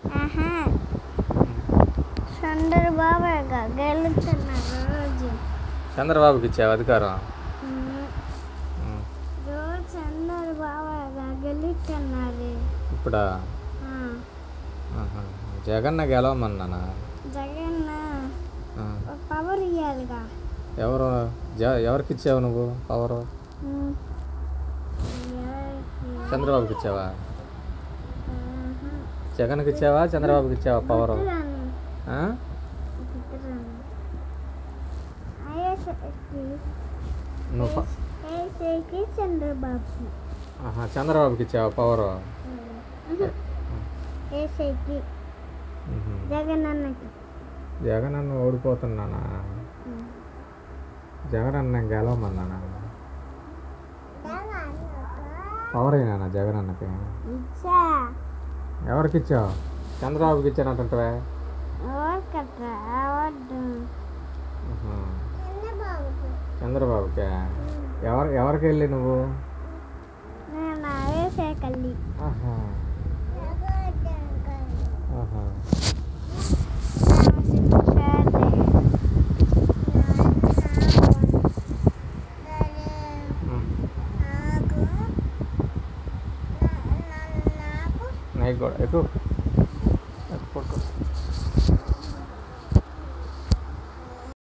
ఆహా, చంద్రబాబుగా గెలుస్తున్నారు రోజు. చంద్రబాబుకి ఇచ్చావు అధికారం. ఉమ్. రోజు చంద్రబాబుగా గెలుస్తున్నారు. ఇప్పుడా ఆ, ఆహా. జగన్న గెలవమన్నానా? జగన్ ఆ. పవర్ ఇవ్వాలిగా. ఎవరు ఎవరికి ఇచ్చావు నువ్వు పవరు? ఉమ్, చంద్రబాబుకి ఇచ్చావా? ఆహా. జగన్కి ఇచ్చావా చంద్రబాబుకి ఇచ్చావా పవరు? గుర్తురాను. ఆ? గుర్తురాను. ఐఎస్ఐకి నువ్వు ఏసైకి చంద్రబాబు. ఆహా, చంద్రబాబుకి ఇచ్చావా పవరు? ఏసైకి ఉహు. జగన్ అన్నకి. జగన్ అన్న ఓడిపోతున్నానా? జగన్ అన్న గెలవమన్నానా? పవర్ అయినా జగన్ అన్నకి? ఇచ్చా. ఎవరికి ఇచ్చావు? చంద్రబాబుకి ఇచ్చానంటుంటే. ఎవరికట్రా అవద్దు. చంద్రబాబుకే ఎవరికి వెళ్ళి నువ్వు? నేను ఏసైకెళ్ళి. ఆహా. ఆహా. నైట్ కూడా ఎక్కువ